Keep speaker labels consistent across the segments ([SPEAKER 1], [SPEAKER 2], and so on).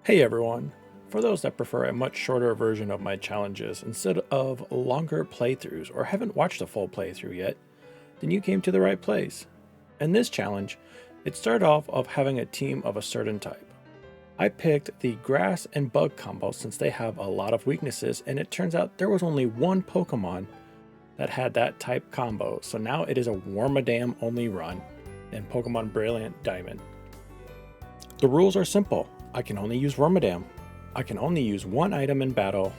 [SPEAKER 1] Hey everyone! For those that prefer a much shorter version of my challenges instead of longer playthroughs or haven't watched a full playthrough yet, then you came to the right place. In this challenge, it started off of having a team of a certain type. I picked the grass and bug combo since they have a lot of weaknesses, and it turns out there was only one Pokemon that had that type combo, so now it is a Wormadam only run in Pokemon Brilliant Diamond. The rules are simple. I can only use Wormadam. I can only use one item in battle,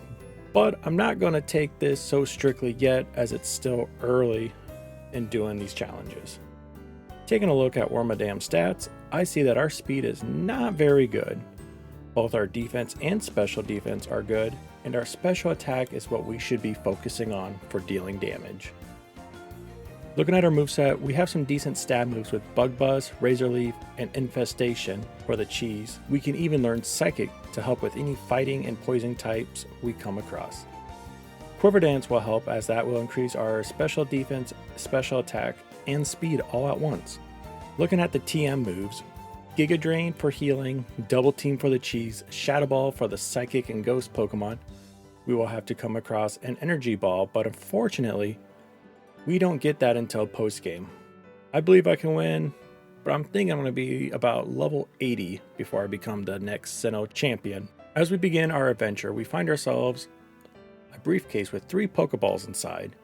[SPEAKER 1] but I'm not going to take this so strictly yet as it's still early in doing these challenges. Taking a look at Wormadam's stats, I see that our speed is not very good. Both our defense and special defense are good, and our special attack is what we should be focusing on for dealing damage. Looking at our moveset, we have some decent stab moves with Bug Buzz, Razor Leaf, and Infestation for the cheese. We can even learn Psychic to help with any fighting and poison types we come across. Quiver Dance will help as that will increase our special defense, special attack, and speed all at once. Looking at the TM moves, Giga Drain for healing, Double Team for the cheese, Shadow Ball for the Psychic and Ghost Pokemon. We will have to come across an Energy Ball, but unfortunately, we don't get that until post-game. I believe I can win, but I'm thinking I'm going to be about level 80 before I become the next Sinnoh champion. As we begin our adventure, we find ourselves a briefcase with 3 Pokeballs inside.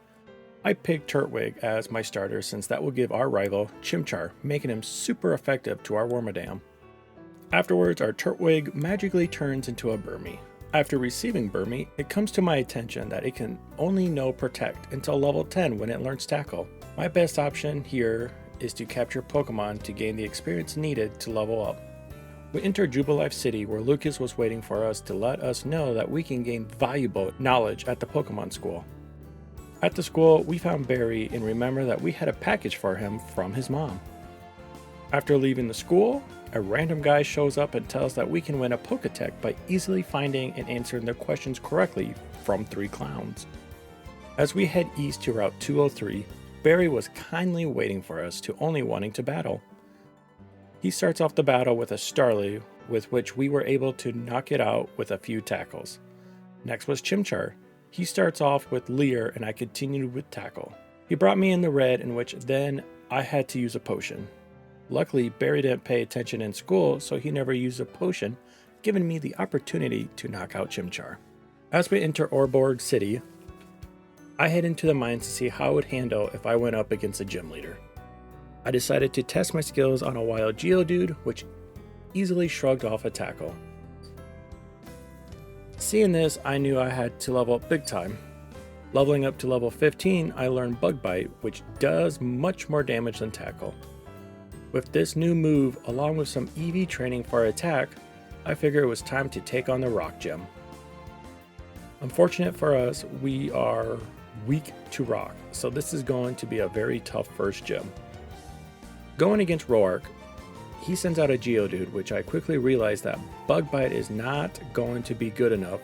[SPEAKER 1] I picked Turtwig as my starter since that will give our rival Chimchar, making him super effective to our Wormadam. Afterwards, our Turtwig magically turns into a Burmy. After receiving Burmy, it comes to my attention that it can only know Protect until level 10 when it learns Tackle. My best option here is to capture Pokemon to gain the experience needed to level up. We enter Jubilife City where Lucas was waiting for us to let us know that we can gain valuable knowledge at the Pokemon School. At the school, we found Barry and remember that we had a package for him from his mom. After leaving the school, a random guy shows up and tells that we can win a Poketech by easily finding and answering their questions correctly from 3 clowns. As we head east to Route 203, Barry was kindly waiting for us to only wanting to battle. He starts off the battle with a Starly, with which we were able to knock it out with a few tackles. Next was Chimchar. He starts off with Leer and I continued with Tackle. He brought me in the red, in which then I had to use a potion. Luckily, Barry didn't pay attention in school, so he never used a potion, giving me the opportunity to knock out Chimchar. As we enter Orborg City, I head into the mines to see how it would handle if I went up against a gym leader. I decided to test my skills on a wild Geodude, which easily shrugged off a tackle. Seeing this, I knew I had to level up big time. Leveling up to level 15, I learned Bug Bite, which does much more damage than Tackle. With this new move, along with some EV training for attack, I figured it was time to take on the Rock Gym. Unfortunate for us, we are weak to Rock, so this is going to be a very tough first gym. Going against Roark, he sends out a Geodude, which I quickly realized that Bug Bite is not going to be good enough,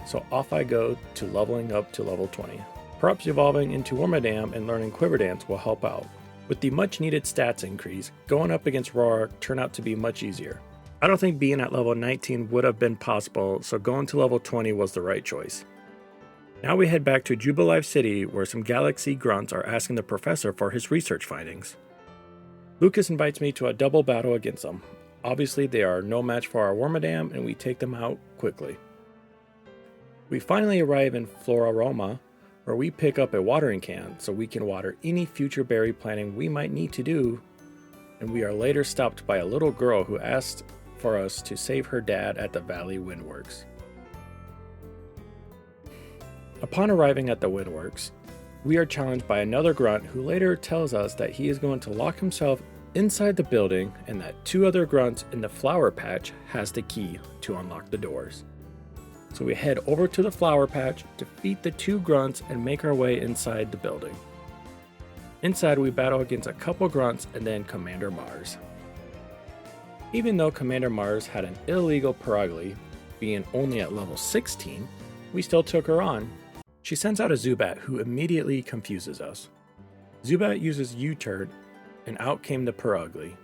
[SPEAKER 1] so off I go to leveling up to level 20. Perhaps evolving into Wormadam and learning Quiver Dance will help out. With the much needed stats increase, going up against Roark turned out to be much easier. I don't think being at level 19 would have been possible, so going to level 20 was the right choice. Now we head back to Jubilife City where some Galaxy Grunts are asking the professor for his research findings. Lucas invites me to a double battle against them. Obviously they are no match for our Wormadam and we take them out quickly. We finally arrive in Floraroma, where we pick up a watering can so we can water any future berry planting we might need to do, and we are later stopped by a little girl who asked for us to save her dad at the Valley Windworks. Upon arriving at the Windworks, we are challenged by another grunt who later tells us that he is going to lock himself inside the building and that 2 other grunts in the flower patch has the key to unlock the doors. So we head over to the flower patch, defeat the 2 grunts, and make our way inside the building. Inside we battle against a couple grunts and then Commander Mars. Even though Commander Mars had an illegal Perugly, being only at level 16, we still took her on. She sends out a Zubat who immediately confuses us. Zubat uses U-Turn and out came the Perugly.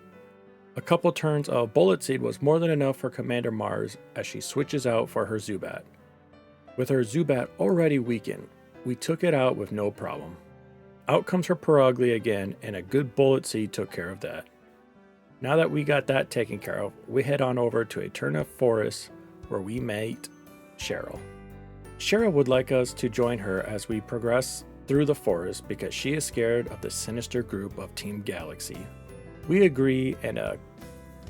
[SPEAKER 1] A couple turns of Bullet Seed was more than enough for Commander Mars as she switches out for her Zubat. With her Zubat already weakened, we took it out with no problem. Out comes her Perugly again, and a good Bullet Seed took care of that. Now that we got that taken care of, we head on over to Eterna Forest where we meet Cheryl. Cheryl would like us to join her as we progress through the forest because she is scared of the sinister group of Team Galaxy. We agree, and a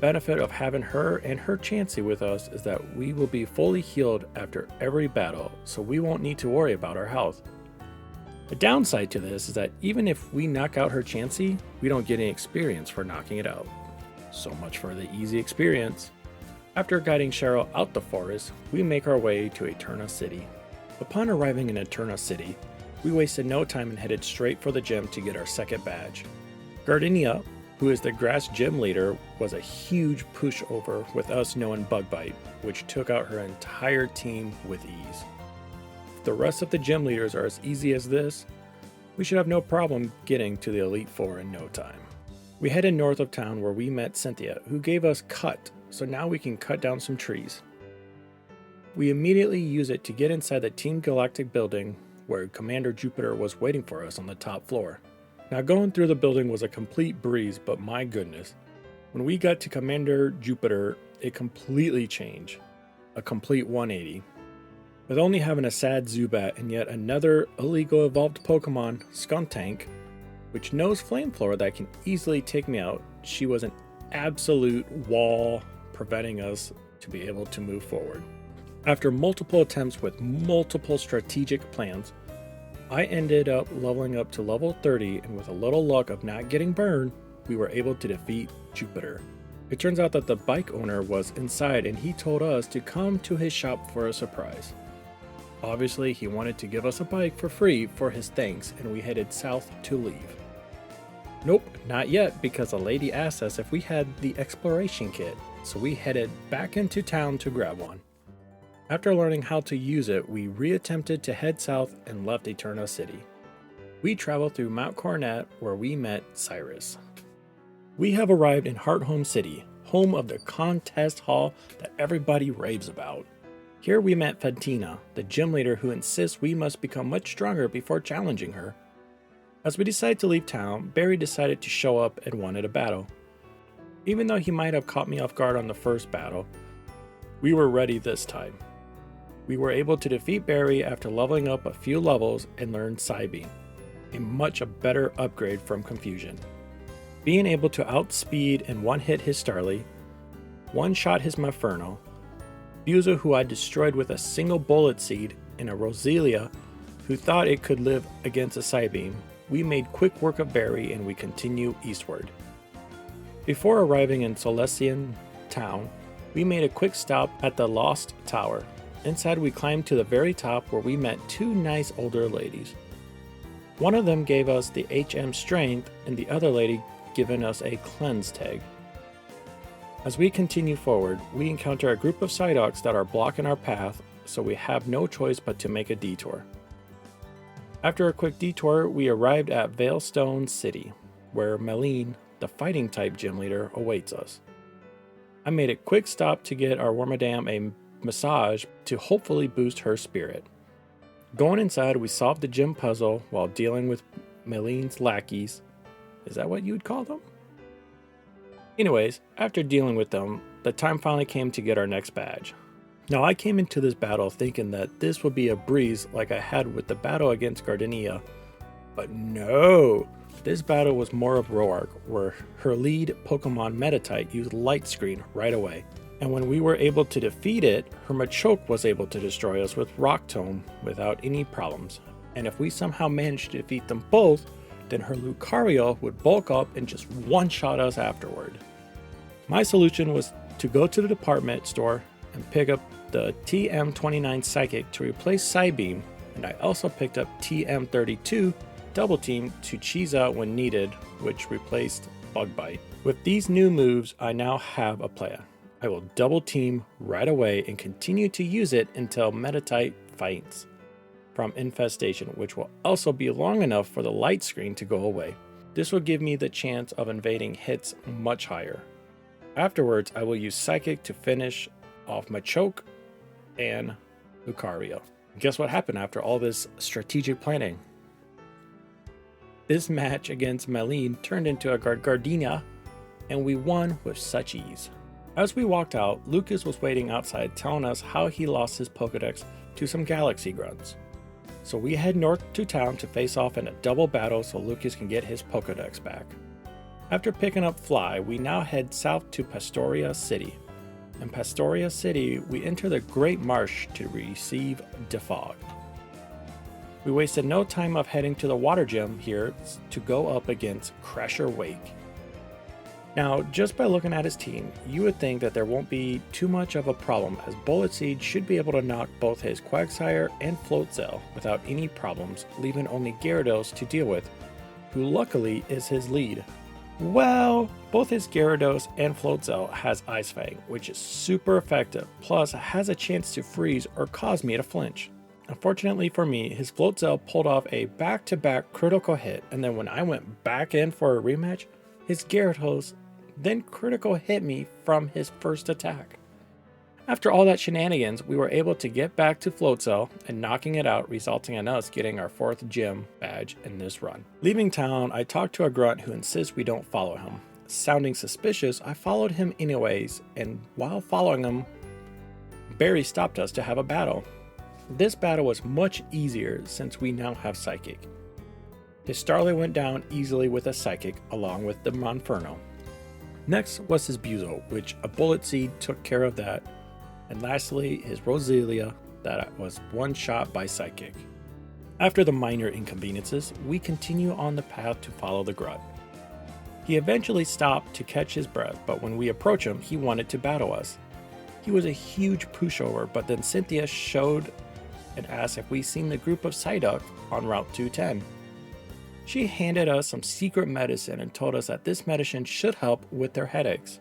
[SPEAKER 1] benefit of having her and her Chansey with us is that we will be fully healed after every battle, so we won't need to worry about our health. The downside to this is that even if we knock out her Chansey, we don't get any experience for knocking it out. So much for the easy experience. After guiding Cheryl out the forest, we make our way to Eterna City. Upon arriving in Eterna City, we wasted no time and headed straight for the gym to get our second badge. Gardenia, who is the grass gym leader, was a huge pushover with us knowing Bug Bite, which took out her entire team with ease. If the rest of the gym leaders are as easy as this, we should have no problem getting to the Elite Four in no time. We headed north of town where we met Cynthia, who gave us Cut, so now we can cut down some trees. We immediately use it to get inside the Team Galactic building where Commander Jupiter was waiting for us on the top floor. Now going through the building was a complete breeze, but my goodness. When we got to Commander Jupiter, it completely changed. A complete 180. With only having a sad Zubat and yet another illegal evolved Pokemon, Skuntank, which knows Flamethrower that can easily take me out, she was an absolute wall preventing us to be able to move forward. After multiple attempts with multiple strategic plans, I ended up leveling up to level 30, and with a little luck of not getting burned, we were able to defeat Jupiter. It turns out that the bike owner was inside and he told us to come to his shop for a surprise. Obviously, he wanted to give us a bike for free for his thanks, and we headed south to leave. Nope, not yet, because a lady asked us if we had the exploration kit, so we headed back into town to grab one. After learning how to use it, we reattempted to head south and left Eterna City. We traveled through Mount Coronet where we met Cyrus. We have arrived in Hearthome City, home of the contest hall that everybody raves about. Here we met Fantina, the gym leader who insists we must become much stronger before challenging her. As we decided to leave town, Barry decided to show up and wanted a battle. Even though he might have caught me off guard on the first battle, we were ready this time. We were able to defeat Barry after leveling up a few levels and learn Psybeam, a much better upgrade from Confusion. Being able to outspeed and one-hit his Starly, one-shot his Maferno, Buza who I destroyed with a single Bullet Seed, and a Roselia who thought it could live against a Psybeam, we made quick work of Barry and we continue eastward. Before arriving in Celestian Town, we made a quick stop at the Lost Tower. Inside we climbed to the very top where we met two nice older ladies. One of them gave us the HM Strength and the other lady giving us a Cleanse tag. As we continue forward, we encounter a group of Psyducks that are blocking our path, so we have no choice but to make a detour. After a quick detour, we arrived at Veilstone City, where Meline, the fighting type gym leader, awaits us. I made a quick stop to get our Wormadam a massage to hopefully boost her spirit. Going inside, we solved the gym puzzle while dealing with Meline's lackeys. Is that what you would call them? Anyways, after dealing with them, the time finally came to get our next badge. Now I came into this battle thinking that this would be a breeze like I had with the battle against Gardenia, but no! This battle was more of Roark, where her lead Pokemon Meditite used Light Screen right away. And when we were able to defeat it, her Machoke was able to destroy us with Rock Tomb without any problems. And if we somehow managed to defeat them both, then her Lucario would bulk up and just one-shot us afterward. My solution was to go to the department store and pick up the TM29 Psychic to replace Psybeam, and I also picked up TM32 Double Team to cheese out when needed, which replaced Bug Bite. With these new moves, I now have a plan. I will double team right away and continue to use it until Meditite faints from infestation, which will also be long enough for the light screen to go away. This will give me the chance of invading hits much higher. Afterwards, I will use Psychic to finish off Machoke and Lucario. Guess what happened after all this strategic planning? This match against Maline turned into a Gardenia, and we won with such ease. As we walked out, Lucas was waiting outside telling us how he lost his Pokedex to some Galaxy grunts. So we head north to town to face off in a double battle so Lucas can get his Pokedex back. After picking up Fly, we now head south to Pastoria City. In Pastoria City, we enter the Great Marsh to receive Defog. We wasted no time of heading to the water gym here to go up against Crasher Wake. Now, just by looking at his team, you would think that there won't be too much of a problem, as Bullet Seed should be able to knock both his Quagsire and Floatzel without any problems, leaving only Gyarados to deal with, who luckily is his lead. Well, both his Gyarados and Floatzel has Ice Fang, which is super effective, plus has a chance to freeze or cause me to flinch. Unfortunately for me, his Floatzel pulled off a back-to-back critical hit, and then when I went back in for a rematch, his Gyarados then critical hit me from his first attack. After all that shenanigans, we were able to get back to Floatzel and knocking it out, resulting in us getting our 4th gym badge in this run. Leaving town, I talked to a grunt who insists we don't follow him. Sounding suspicious, I followed him anyways, and while following him, Barry stopped us to have a battle. This battle was much easier since we now have Psychic. His Starly went down easily with a Psychic along with the Monferno. Next was his Buzo, which a Bullet Seed took care of that, and lastly his Roselia that was one shot by Psychic. After the minor inconveniences, we continue on the path to follow the grunt. He eventually stopped to catch his breath, but when we approach him, he wanted to battle us. He was a huge pushover, but then Cynthia showed and asked if we seen the group of Psyduck on Route 210. She handed us some secret medicine and told us that this medicine should help with their headaches.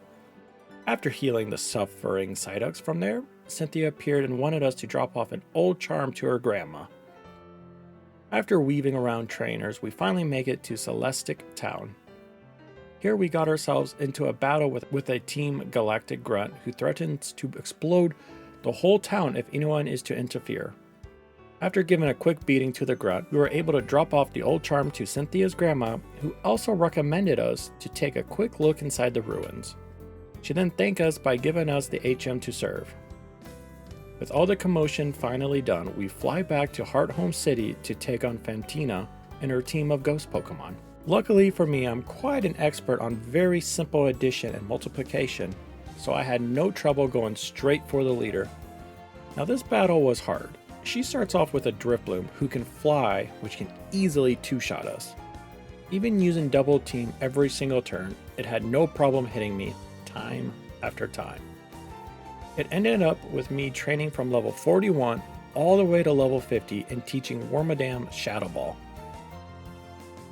[SPEAKER 1] After healing the suffering Psyducks from there, Cynthia appeared and wanted us to drop off an old charm to her grandma. After weaving around trainers, we finally make it to Celestic Town. Here we got ourselves into a battle with a Team Galactic Grunt who threatens to explode the whole town if anyone is to interfere. After giving a quick beating to the grunt, we were able to drop off the old charm to Cynthia's grandma, who also recommended us to take a quick look inside the ruins. She then thanked us by giving us the HM to serve. With all the commotion finally done, we fly back to Hearthome City to take on Fantina and her team of ghost Pokemon. Luckily for me, I'm quite an expert on very simple addition and multiplication, so I had no trouble going straight for the leader. Now this battle was hard. She starts off with a Drifloon who can fly, which can easily two-shot us. Even using double team every single turn, it had no problem hitting me time after time. It ended up with me training from level 41 all the way to level 50 and teaching Wormadam Shadow Ball.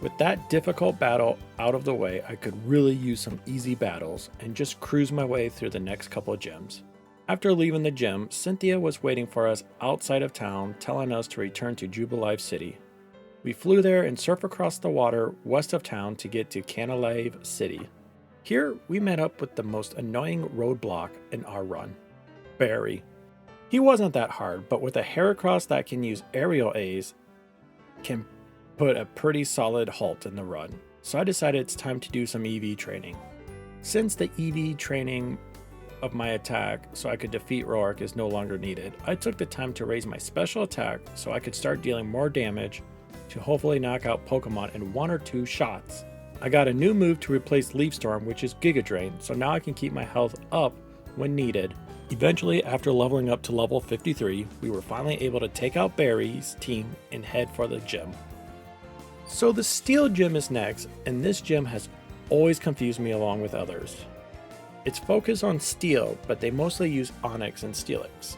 [SPEAKER 1] With that difficult battle out of the way, I could really use some easy battles and just cruise my way through the next couple of gyms. After leaving the gym, Cynthia was waiting for us outside of town, telling us to return to Jubilife City. We flew there and surfed across the water west of town to get to Canalave City. Here, we met up with the most annoying roadblock in our run, Barry. He wasn't that hard, but with a Heracross that can use aerial A's, can put a pretty solid halt in the run. So I decided it's time to do some EV training. Since the EV training of my attack so I could defeat Roark is no longer needed, I took the time to raise my special attack so I could start dealing more damage to hopefully knock out Pokemon in 1 or 2 shots. I got a new move to replace Leaf Storm, which is Giga Drain, so now I can keep my health up when needed. Eventually, after leveling up to level 53, we were finally able to take out Barry's team and head for the gym. So the Steel Gym is next, and this gym has always confused me along with others. It's focused on Steel, but they mostly use Onix and Steelix.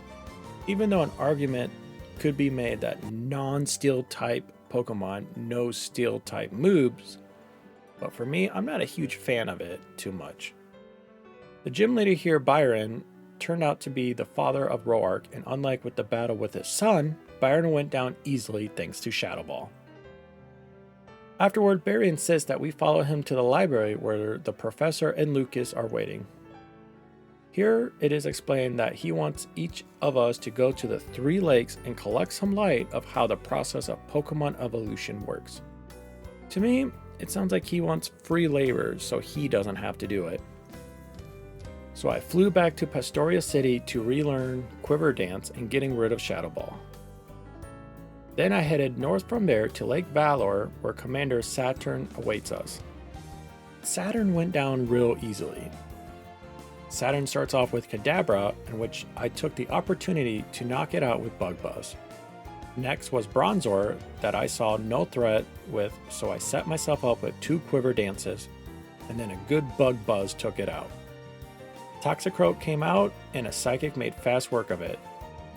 [SPEAKER 1] Even though an argument could be made that non-Steel type Pokemon know Steel type moves, but for me, I'm not a huge fan of it too much. The gym leader here, Byron, turned out to be the father of Roark, and unlike with the battle with his son, Byron went down easily thanks to Shadow Ball. Afterward, Barry insists that we follow him to the library where the professor and Lucas are waiting. Here it is explained that he wants each of us to go to the 3 lakes and collect some light of how the process of Pokemon evolution works. To me, it sounds like he wants free labor so he doesn't have to do it. So I flew back to Pastoria City to relearn Quiver Dance and getting rid of Shadow Ball. Then I headed north from there to Lake Valor, where Commander Saturn awaits us. Saturn went down real easily. Saturn starts off with Kadabra, in which I took the opportunity to knock it out with Bug Buzz. Next was Bronzor that I saw no threat with, so I set myself up with 2 Quiver Dances, and then a good Bug Buzz took it out. Toxicroak came out, and a Psychic made fast work of it.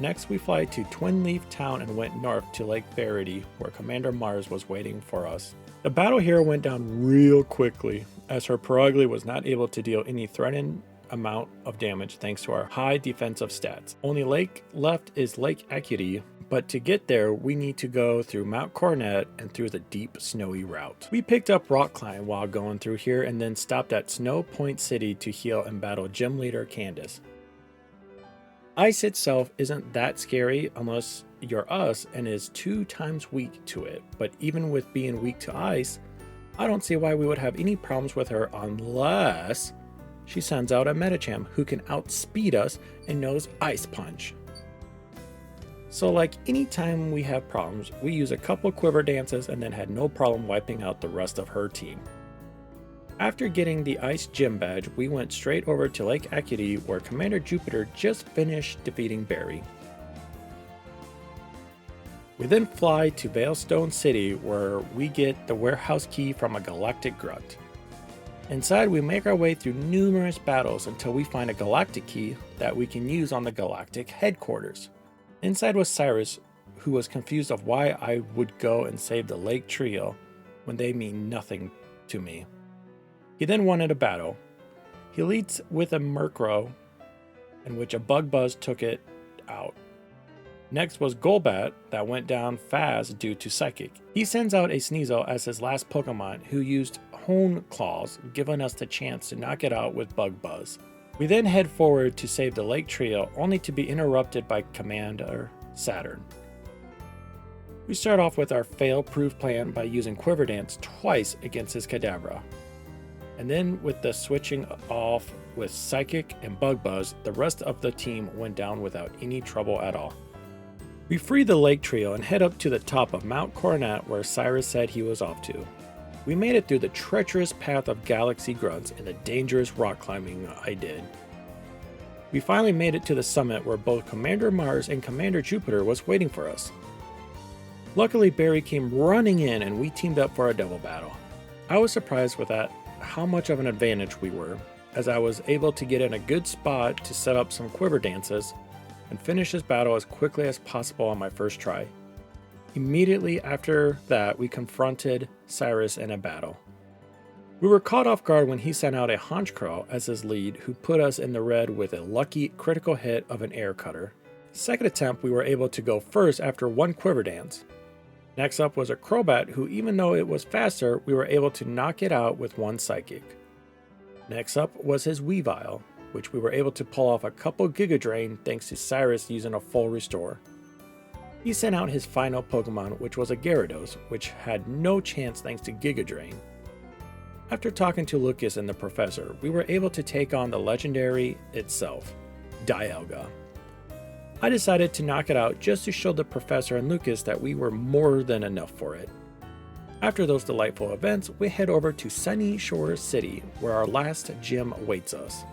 [SPEAKER 1] Next we fly to Twin Leaf Town and went north to Lake Verity, where Commander Mars was waiting for us. The battle here went down real quickly, as her Perugly was not able to deal any threatened amount of damage thanks to our high defensive stats. Only lake left is Lake Equity, but to get there we need to go through Mount Coronet and through the deep snowy route. We picked up Rock Climb while going through here and then stopped at Snow Point City to heal and battle Gym Leader Candace. Ice itself isn't that scary unless you're us and is 2 times weak to it, but even with being weak to ice, I don't see why we would have any problems with her unless she sends out a Medicham who can outspeed us and knows Ice Punch. So like any time we have problems, we use a couple Quiver Dances and then had no problem wiping out the rest of her team. After getting the Ice Gym Badge, we went straight over to Lake Equity where Commander Jupiter just finished defeating Barry. We then fly to Veilstone City where we get the warehouse key from a galactic grunt. Inside we make our way through numerous battles until we find a galactic key that we can use on the galactic headquarters. Inside was Cyrus, who was confused of why I would go and save the Lake Trio when they mean nothing to me. He then wanted a battle. He leads with a Murkrow, in which a Bug Buzz took it out. Next was Golbat that went down fast due to Psychic. He sends out a Sneasel as his last Pokemon who used Hone Claws, giving us the chance to knock it out with Bug Buzz. We then head forward to save the Lake Trio only to be interrupted by Commander Saturn. We start off with our fail-proof plan by using Quiver Dance twice against his Kadabra. And then with the switching off with Psychic and Bug Buzz, the rest of the team went down without any trouble at all. We free the Lake Trio and head up to the top of Mount Coronet where Cyrus said he was off to. We made it through the treacherous path of galaxy grunts and the dangerous rock climbing I did. We finally made it to the summit where both Commander Mars and Commander Jupiter was waiting for us. Luckily Barry came running in and we teamed up for a double battle. I was surprised with that how much of an advantage we were, as I was able to get in a good spot to set up some Quiver Dances and finish this battle as quickly as possible on my first try. Immediately after that, we confronted Cyrus in a battle. We were caught off guard when he sent out a Honchkrow as his lead, who put us in the red with a lucky critical hit of an Air Cutter. Second attempt, we were able to go first after 1 Quiver Dance. Next up was a Crobat who, even though it was faster, we were able to knock it out with 1 Psychic. Next up was his Weavile, which we were able to pull off a couple Giga Drain thanks to Cyrus using a full restore. He sent out his final Pokemon, which was a Gyarados, which had no chance thanks to Giga Drain. After talking to Lucas and the Professor, we were able to take on the legendary itself, Dialga. I decided to knock it out just to show the Professor and Lucas that we were more than enough for it. After those delightful events, we head over to Sunny Shore City, where our last gym awaits us.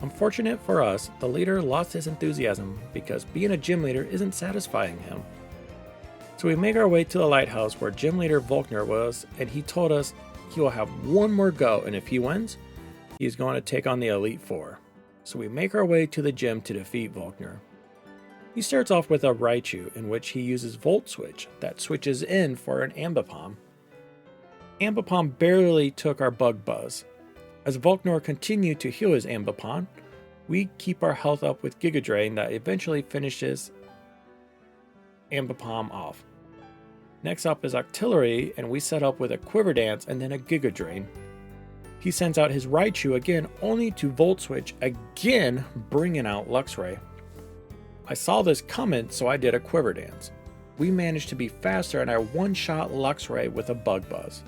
[SPEAKER 1] Unfortunate for us, the leader lost his enthusiasm because being a gym leader isn't satisfying him. So we make our way to the lighthouse where gym leader Volkner was, and he told us he will have 1 more go, and if he wins, he's going to take on the Elite Four. So we make our way to the gym to defeat Volkner. He starts off with a Raichu, in which he uses Volt Switch that switches in for an Ambipom. Ambipom barely took our Bug Buzz. As Volkner continued to heal his Ambipom, we keep our health up with Giga Drain that eventually finishes Ambipom off. Next up is Octillery, and we set up with a Quiver Dance and then a Giga Drain. He sends out his Raichu again, only to Volt Switch again, bringing out Luxray. I saw this coming, so I did a Quiver Dance. We managed to be faster and I one-shot Luxray with a Bug Buzz.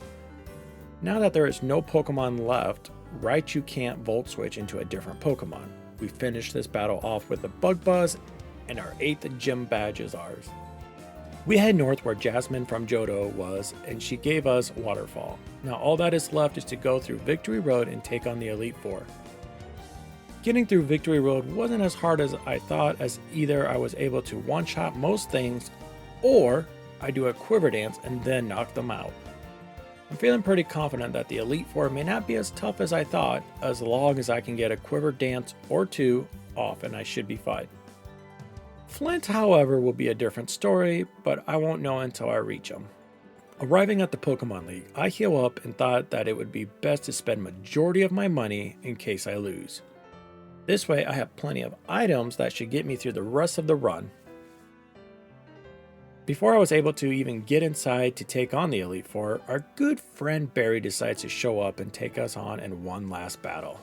[SPEAKER 1] Now that there is no Pokemon left, Raichu can't Volt Switch into a different Pokemon. We finished this battle off with a Bug Buzz, and our 8th gym badge is ours. We head north where Jasmine from Johto was, and she gave us Waterfall. Now all that is left is to go through Victory Road and take on the Elite Four. Getting through Victory Road wasn't as hard as I thought, as either I was able to one-shot most things, or I do a Quiver Dance and then knock them out. I'm feeling pretty confident that the Elite Four may not be as tough as I thought, as long as I can get a Quiver Dance or two off and I should be fine. Flint, however, will be a different story, but I won't know until I reach him. Arriving at the Pokemon League, I heal up and thought that it would be best to spend majority of my money in case I lose. This way I have plenty of items that should get me through the rest of the run. Before I was able to even get inside to take on the Elite Four, our good friend Barry decides to show up and take us on in one last battle.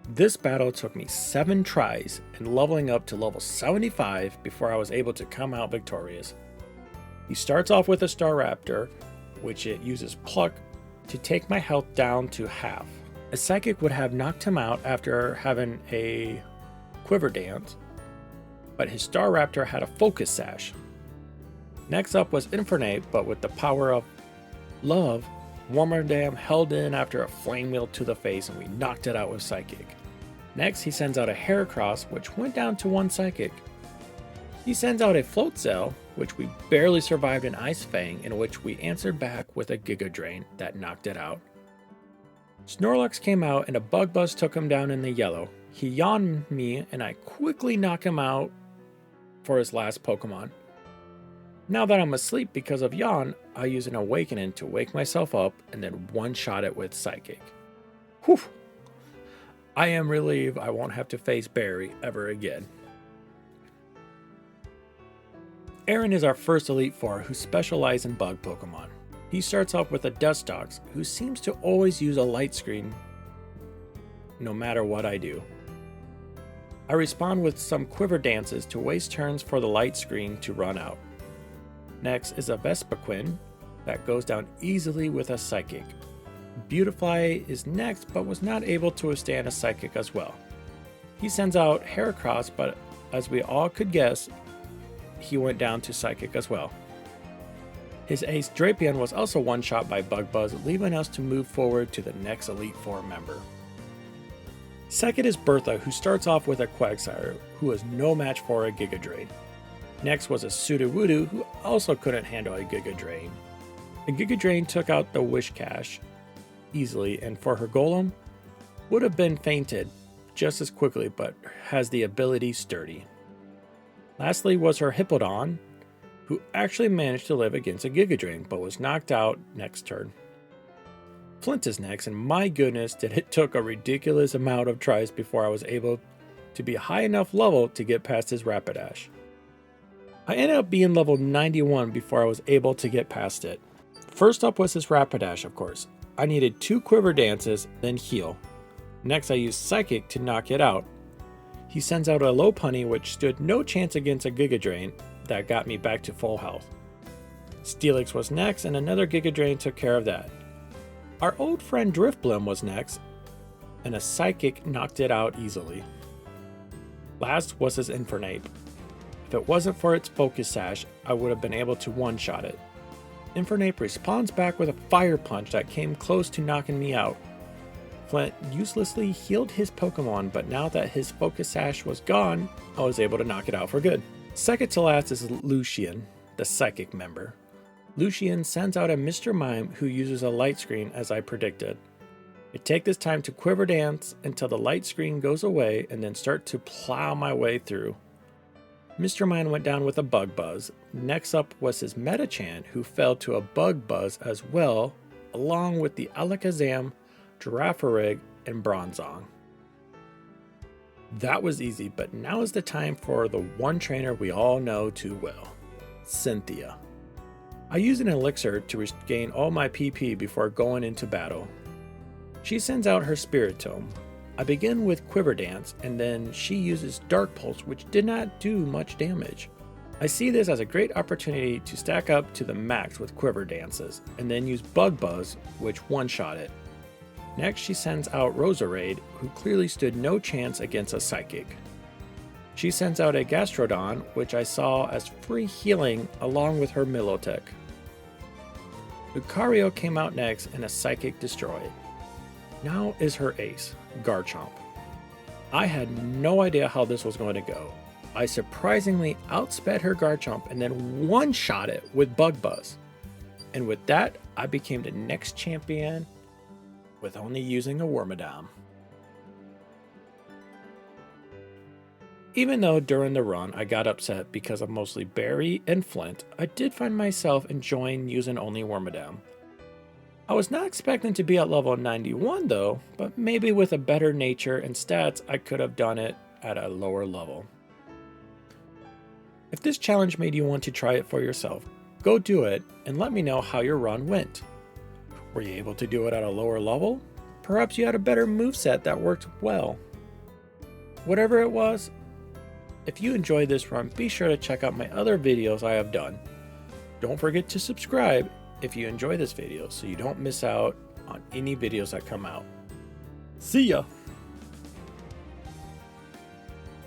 [SPEAKER 1] This battle took me 7 tries and leveling up to level 75 before I was able to come out victorious. He starts off with a Staraptor, which it uses Pluck to take my health down to half. A Psychic would have knocked him out after having a Quiver Dance, but his Staraptor had a Focus Sash. Next up was Infernape, but with the power of Love, Wormadam held in after a Flame Wheel to the face and we knocked it out with Psychic. Next he sends out a Heracross, which went down to 1 Psychic. He sends out a Floatzel, which we barely survived an Ice Fang, in which we answered back with a Giga Drain that knocked it out. Snorlax came out and a Bug Buzz took him down in the yellow. He yawned me and I quickly knock him out for his last Pokemon. Now that I'm asleep because of yawn, I use an Awakening to wake myself up and then one-shot it with Psychic. Whew! I am relieved I won't have to face Barry ever again. Aaron is our first Elite Four who specialize in bug Pokemon. He starts off with a Dustox, who seems to always use a Light Screen no matter what I do. I respond with some Quiver Dances to waste turns for the Light Screen to run out. Next is a Vespiquen that goes down easily with a Psychic. Beautifly is next, but was not able to withstand a Psychic as well. He sends out Heracross, but as we all could guess, he went down to Psychic as well. His ace Drapion was also one-shot by Bug Buzz, leaving us to move forward to the next Elite Four member. Second is Bertha, who starts off with a Quagsire, who is no match for a Giga Drain. Next was a Sudowoodo, who also couldn't handle a Giga Drain. The Giga Drain took out the Whiscash easily, and for her Golem, would have been fainted just as quickly, but has the ability Sturdy. Lastly was her Hippowdon, who actually managed to live against a Giga Drain, but was knocked out next turn. Flint is next, and my goodness did it took a ridiculous amount of tries before I was able to be high enough level to get past his Rapidash. I ended up being level 91 before I was able to get past it. First up was his Rapidash, of course. I needed 2 Quiver Dances, then heal. Next I used Psychic to knock it out. He sends out a Lopunny, which stood no chance against a Giga Drain that got me back to full health. Steelix was next, and another Giga Drain took care of that. Our old friend Drifblim was next, and a Psychic knocked it out easily. Last was his Infernape. If it wasn't for its Focus Sash, I would have been able to one-shot it. Infernape responds back with a Fire Punch that came close to knocking me out. Flint uselessly healed his Pokemon, but now that his Focus Sash was gone, I was able to knock it out for good. Second to last is Lucian, the Psychic member. Lucian sends out a Mr. Mime who uses a Light Screen as I predicted. I take this time to Quiver Dance until the Light Screen goes away and then start to plow my way through. Mr. Mime went down with a Bug Buzz. Next up was his Metachan, who fell to a Bug Buzz as well, along with the Alakazam, Girafarig, and Bronzong. That was easy, but now is the time for the one trainer we all know too well, Cynthia. I use an elixir to regain all my PP before going into battle. She sends out her Spirit Tome. I begin with Quiver Dance, and then she uses Dark Pulse, which did not do much damage. I see this as a great opportunity to stack up to the max with Quiver Dances, and then use Bug Buzz, which one-shot it. Next, she sends out Roserade, who clearly stood no chance against a Psychic. She sends out a Gastrodon, which I saw as free healing along with her Milotic. Lucario came out next and a Psychic destroyed. Now is her ace, Garchomp. I had no idea how this was going to go. I surprisingly outsped her Garchomp and then one-shot it with Bug Buzz. And with that, I became the next champion with only using a Wormadam. Even though during the run I got upset because of mostly Barry and Flint, I did find myself enjoying using only Wormadam. I was not expecting to be at level 91 though, but maybe with a better nature and stats I could have done it at a lower level. If this challenge made you want to try it for yourself, go do it and let me know how your run went. Were you able to do it at a lower level? Perhaps you had a better moveset that worked well. Whatever it was, if you enjoyed this run, be sure to check out my other videos I have done. Don't forget to subscribe if you enjoy this video so you don't miss out on any videos that come out. See ya!